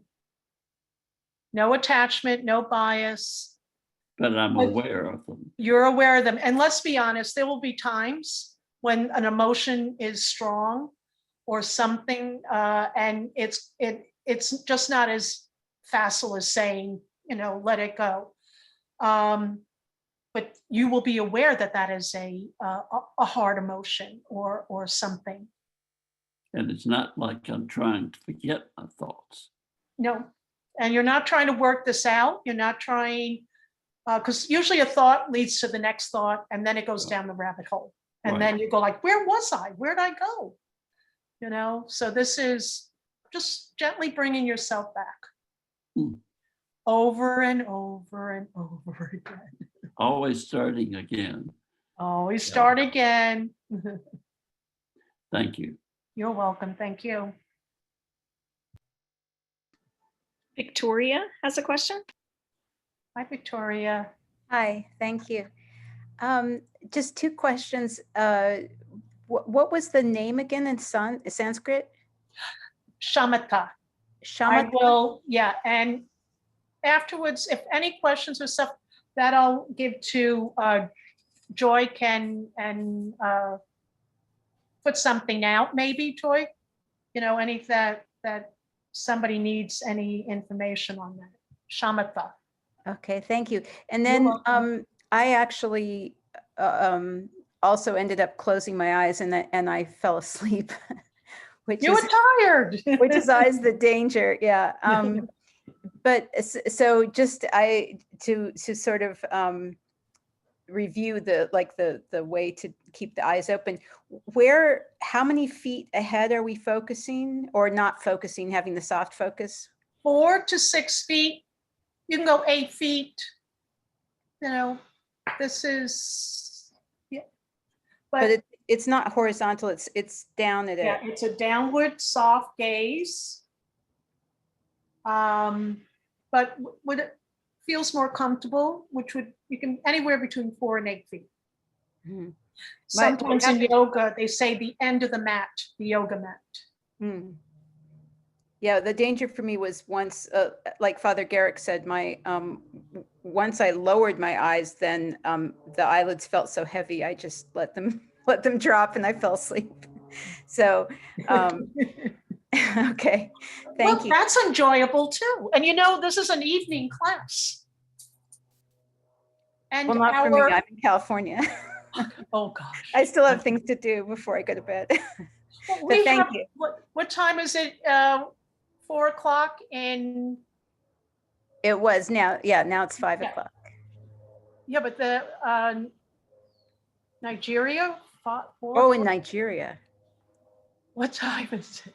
No attachment, no bias. but I'm But- aware of them. You're aware of them. And let's be honest, there will be times when an emotion is strong or something, and it's just not as facile as saying, let it go. But you will be aware that that is a hard emotion or something. And it's not like I'm trying to forget my thoughts. No, and you're not trying to work this out. You're not trying, because usually a thought leads to the next thought, and then it goes down the rabbit hole. And Right. then you go like, where was I? Where'd I go? So this is just gently bringing yourself back. Hmm. Over and over and over again. Always starting again. Always start again. Thank you. You're welcome. Thank you. Victoria has a question. Hi, Victoria. Hi, thank you. Just two questions. What was the name again in Sanskrit? Shamatha. I Shamatha? will, yeah. And afterwards, if any questions or stuff that I'll give to Joy and put something out, maybe, Joy, any that somebody needs any information on that. Shamatha. Okay, thank you. And You're then welcome. I actually also ended up closing my eyes and I fell asleep, which You is were tired. which is always the danger. Yeah. But so just to sort of review the way to keep the eyes open. How many feet ahead are we focusing or not focusing, having the soft focus? 4 to 6 feet. You can go 8 feet. This is, yeah. But it's not horizontal. It's down at Yeah, it. it's a downward soft gaze. But when it feels more comfortable, you can anywhere between 4 and 8 feet. Mhm. Sometimes in yoga, they say the end of the mat, the yoga mat. Hmm. Yeah, the danger for me was once, like Father Garrick said, once I lowered my eyes, then the eyelids felt so heavy, I just let them drop and I fell asleep. So, okay, thank you. That's enjoyable too. And this is an evening class. And Well, not for me, I'm in California. Oh gosh. I still have things to do before I go to bed. Well, But thank you. What time is it? 4 o'clock in. It was now, yeah, now it's 5 Yeah. o'clock. Yeah, but the Nigeria. 4 Oh, in Nigeria. What time is it?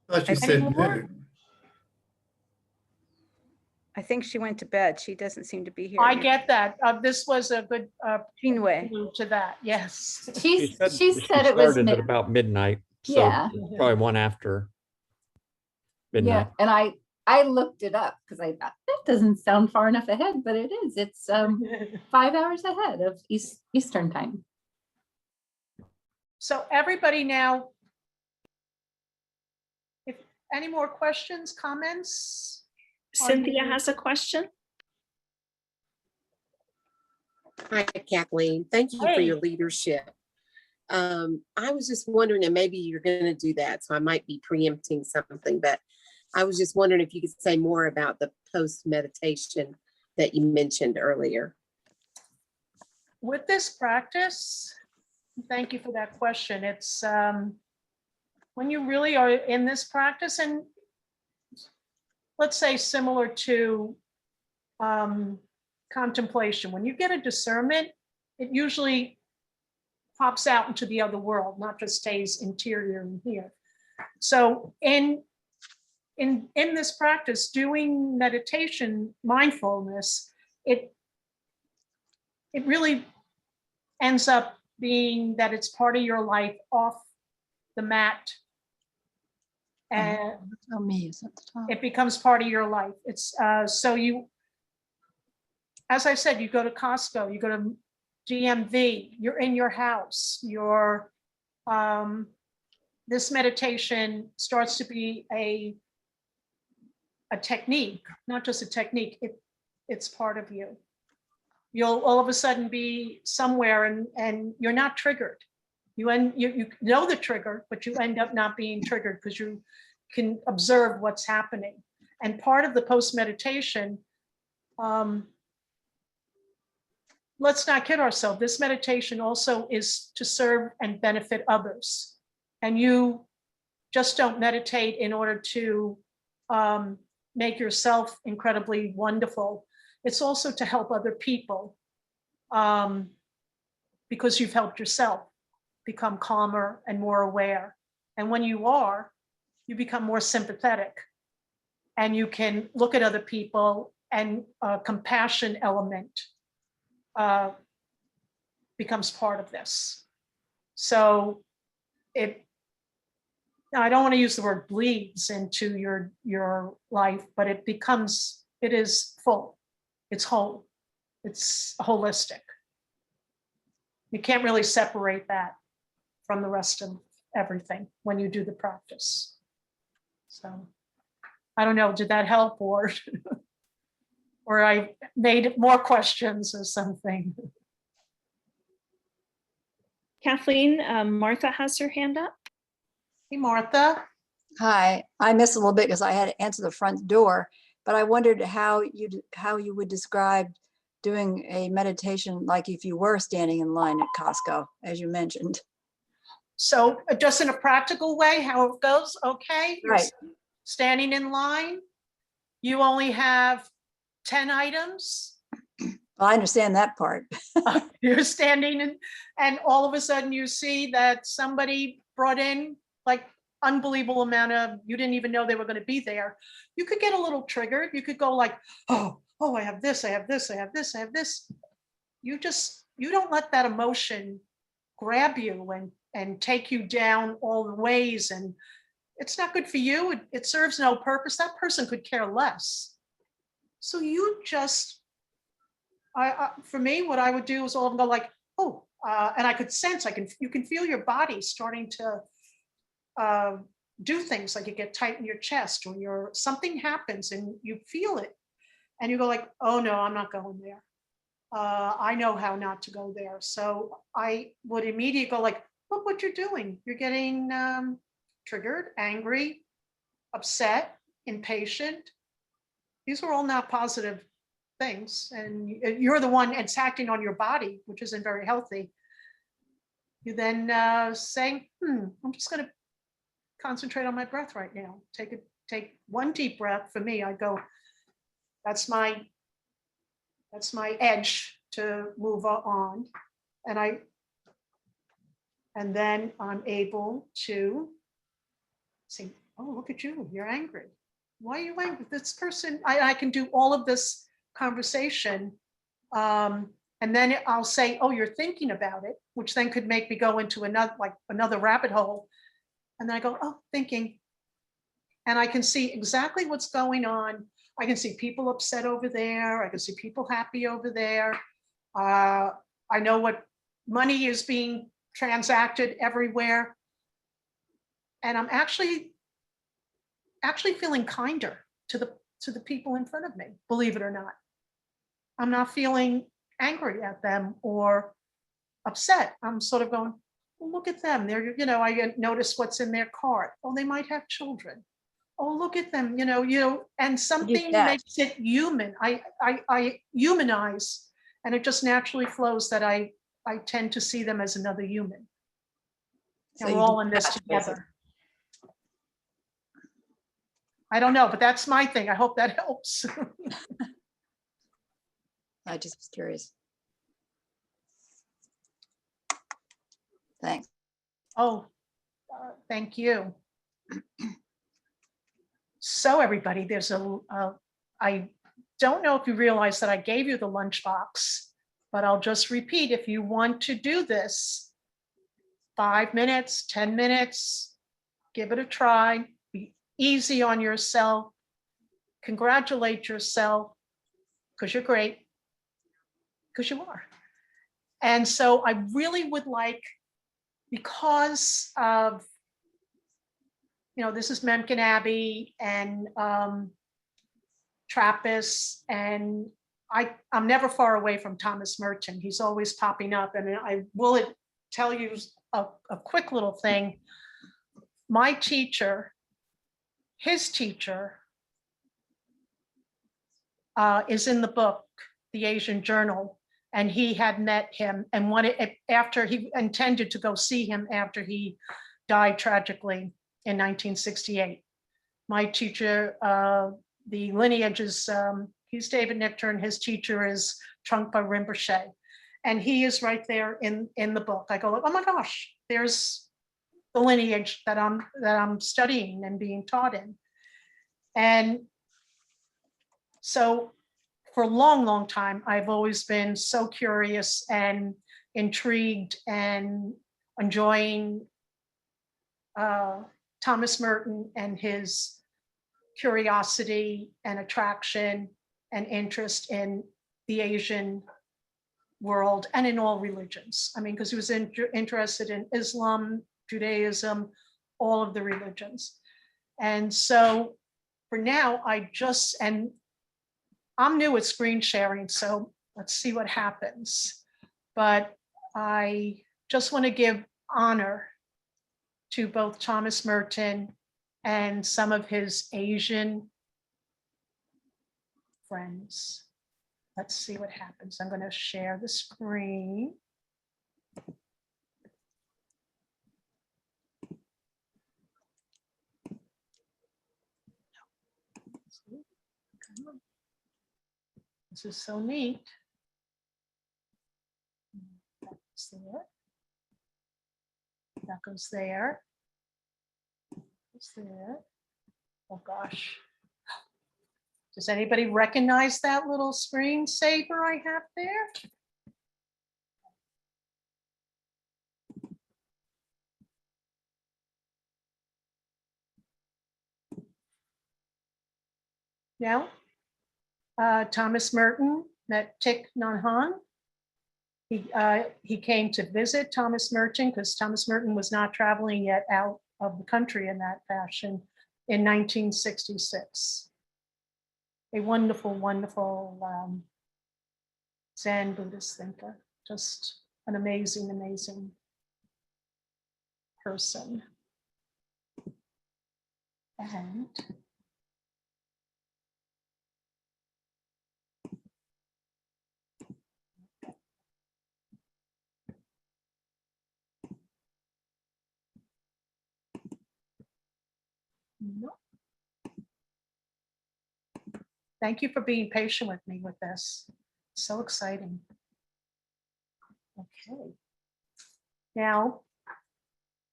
I thought you said Anymore? noon. I think she went to bed. She doesn't seem to be here. I now. get that. This was a good Chinwe. clue to that. Yes. She said She said it was started at mid. about midnight. So Yeah. probably one after Yeah, midnight. and I looked it up because I thought that doesn't sound far enough ahead, but it is. It's 5 hours ahead of Eastern time. So everybody now, if any more questions, comments? Cynthia has a question. Hi, Kathleen. Thank you for your leadership. I was just wondering, and maybe you're going to do that, so I might be preempting something, but I was just wondering if you could say more about the post meditation that you mentioned earlier. With this practice, thank you for that question. It's when you really are in this practice, and let's say similar to contemplation, when you get a discernment, it usually pops out into the other world, not just stays interior in here. So in this practice, doing meditation, mindfulness, it really ends up being that it's part of your life off the mat. And it becomes part of your life. It's so you, as I said, you go to Costco, you go to DMV, you're in your house, this meditation starts to be a a technique, not just a technique, it's part of you. You'll all of a sudden be somewhere and you're not triggered. You know the trigger, but you end up not being triggered because you can observe what's happening. And part of the post-meditation, let's not kid ourselves, this meditation also is to serve and benefit others. And you just don't meditate in order to make yourself incredibly wonderful. It's also to help other people because you've helped yourself become calmer and more aware. And when you are, you become more sympathetic and you can look at other people, and a compassion element becomes part of this. So now I don't want to use the word bleeds into your life, but it is full, it's whole, it's holistic. You can't really separate that from the rest of everything when you do the practice. So I don't know, did that help, or I made more questions or something? Kathleen, Martha has her hand up. Hey, Martha. Hi, I missed a little bit because I had to answer the front door, but I wondered how you would describe doing a meditation like if you were standing in line at Costco, as you mentioned. So just in a practical way, how it goes, okay? You're Right. standing in line, you only have 10 items. Well, I understand that part. You're standing and all of a sudden you see that somebody brought in like unbelievable amount of, you didn't even know they were going to be there. You could get a little triggered. You could go like, oh, I have this, I have this, I have this, I have this. You don't let that emotion grab you and take you down all the ways. And it's not good for you. It serves no purpose. That person could care less. So you just, for me, what I would do is all of them go like, oh, and I could sense, you can feel your body starting to do things, like you get tight in your chest, or something happens and you feel it and you go like, oh no, I'm not going there. I know how not to go there. So I would immediately go like, look what you're doing. You're getting triggered, angry, upset, impatient. These are all not positive things. And you're the one that's acting on your body, which isn't very healthy. You then say, I'm just going to concentrate on my breath right now. Take one deep breath. For me, I go, that's my edge to move on. And then I'm able to say, oh, look at you, you're angry. Why are you angry? This person, I can do all of this conversation. And then I'll say, oh, you're thinking about it, which then could make me go into another rabbit hole. And then I go, oh, thinking. And I can see exactly what's going on. I can see people upset over there. I can see people happy over there. I know what money is being transacted everywhere. And I'm actually feeling kinder to the people in front of me, believe it or not. I'm not feeling angry at them or upset. I'm sort of going, well, look at them. They're, I notice what's in their cart. Oh, they might have children. Oh, look at them, and something makes it human. I humanize, and it just naturally flows that I tend to see them as another human. So and we're all in this together. I don't know, but that's my thing. I hope that helps. I just was curious. Thanks. Oh, thank you. So everybody, I don't know if you realize that I gave you the lunchbox, but I'll just repeat, if you want to do this, 5 minutes, 10 minutes, give it a try, be easy on yourself, congratulate yourself, because you're great, because you are. And so I really would like, because of, this is Memkin Abbey, and Trappist, and I'm never far away from Thomas Merton. He's always popping up, and I will tell you a quick little thing. My teacher, his teacher, is in the book, The Asian Journal, and he had met him and wanted, after he intended to go see him after he died tragically in 1968. My teacher, the lineage is, he's David Nichter, and his teacher is Trungpa Rinpoche. And he is right there in the book. I go, oh my gosh, there's the lineage that I'm studying and being taught in. And so for a long, long time, I've always been so curious and intrigued and enjoying Thomas Merton and his curiosity and attraction and interest in the Asian world and in all religions. I mean, because he was interested in Islam, Judaism, all of the religions. And so for now, I'm new at screen sharing, so let's see what happens. But I just want to give honor to both Thomas Merton and some of his Asian friends. Let's see what happens. I'm going to share the screen. This is so neat. That's there. That goes there. It's there. Oh gosh. Does anybody recognize that little screensaver I have there? Yeah. Thomas Merton met Thich Nhat Hanh. He came to visit Thomas Merton because Thomas Merton was not traveling yet out of the country in that fashion in 1966. A wonderful, wonderful Zen Buddhist thinker, just an amazing, amazing person. And no. Thank you for being patient with me with this. So exciting. Okay. Now,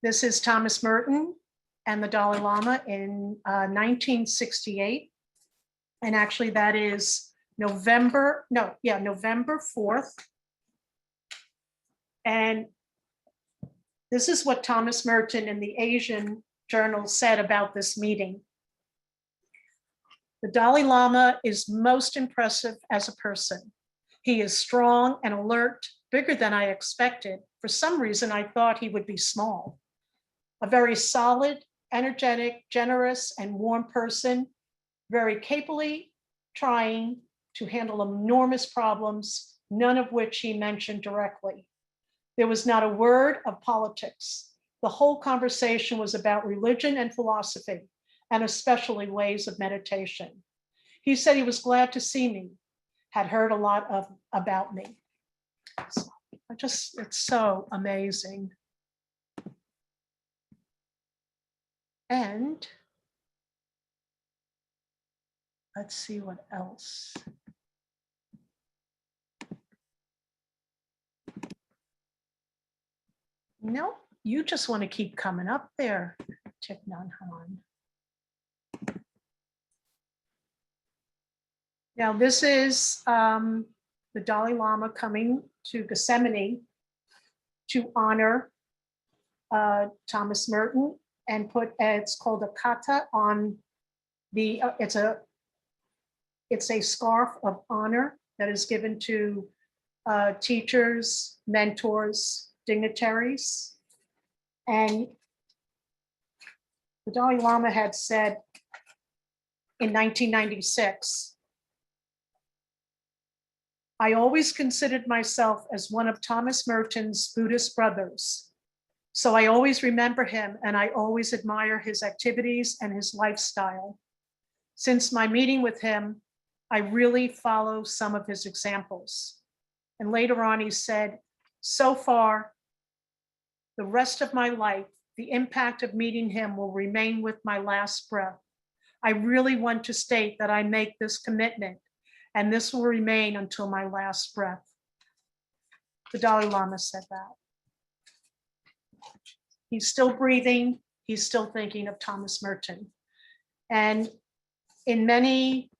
this is Thomas Merton and the Dalai Lama in 1968. And actually that is November 4th. And this is what Thomas Merton in the Asian Journal said about this meeting. The Dalai Lama is most impressive as a person. He is strong and alert, bigger than I expected. For some reason, I thought he would be small. A very solid, energetic, generous, and warm person, very capably trying to handle enormous problems, none of which he mentioned directly. There was not a word of politics. The whole conversation was about religion and philosophy, and especially ways of meditation. He said he was glad to see me, had heard a lot about me. So it's so amazing. And let's see what else. No, you just want to keep coming up there, Thich Nhat Hanh. Now this is the Dalai Lama coming to Gethsemane to honor Thomas Merton and put, it's called a kata on the, it's a scarf of honor that is given to teachers, mentors, dignitaries. And the Dalai Lama had said in 1996 I always considered myself as one of Thomas Merton's Buddhist brothers. So I always remember him and I always admire his activities and his lifestyle. Since my meeting with him, I really follow some of his examples. And later on, he said, so far, the rest of my life, the impact of meeting him will remain with my last breath. I really want to state that I make this commitment, and this will remain until my last breath. The Dalai Lama said that. He's still breathing. He's still thinking of Thomas Merton. And in many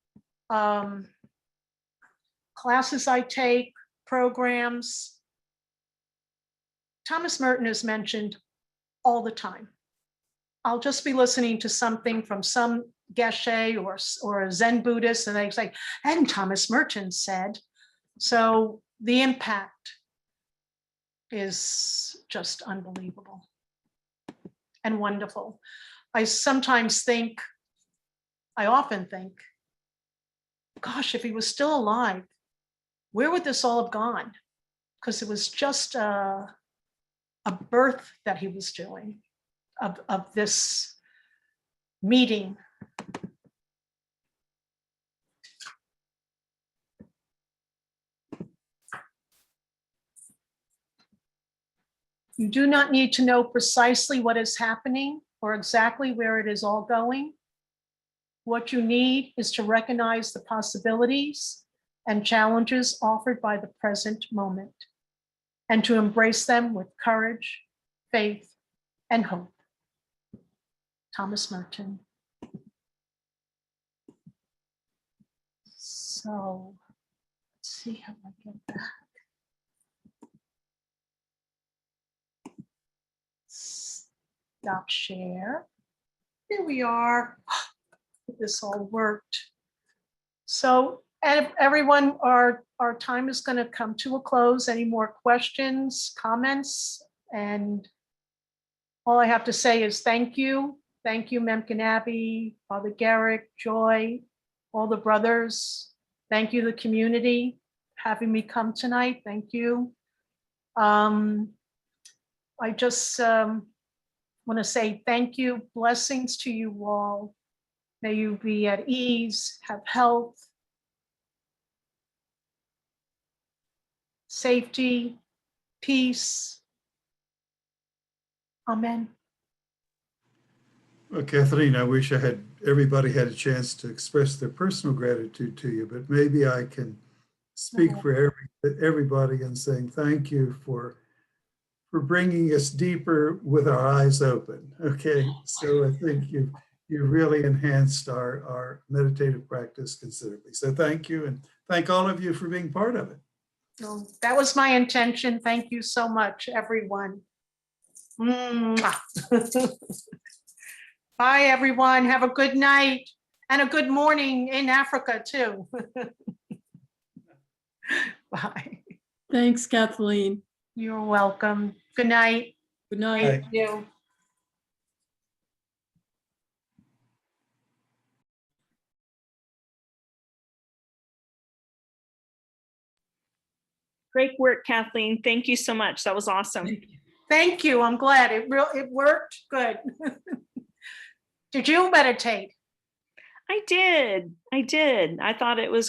classes I take, programs, Thomas Merton is mentioned all the time. I'll just be listening to something from some geshe or a Zen Buddhist, and they say, and Thomas Merton said. So the impact is just unbelievable and wonderful. I often think, gosh, if he was still alive, where would this all have gone? Because it was just a birth that he was doing of this meeting. You do not need to know precisely what is happening or exactly where it is all going. What you need is to recognize the possibilities and challenges offered by the present moment, and to embrace them with courage, faith, and hope. Thomas Merton. So let's see how I get back. Stop share. Here we are. This all worked. So everyone, our time is going to come to a close. Any more questions, comments? And all I have to say is thank you. Thank you, Memkin Abbey, Father Garrick, Joy, all the brothers. Thank you, the community, having me come tonight. Thank you. I just want to say thank you. Blessings to you all. May you be at ease, have health, safety, peace. Amen. Well, Kathleen, I wish everybody had a chance to express their personal gratitude to you, but maybe I can speak for everybody in saying thank you for bringing us deeper with our eyes open. Okay, so I think you really enhanced our meditative practice considerably. So thank you, and thank all of you for being part of it. So that was my intention. Thank you so much, everyone. Bye, everyone. Have a good night and a good morning in Africa, too. Bye. Thanks, Kathleen. You're welcome. Good night. Good night. Thank you. Great work, Kathleen. Thank you so much. That was awesome. Thank you. I'm glad it worked. Good. Did you meditate? I did. I thought it was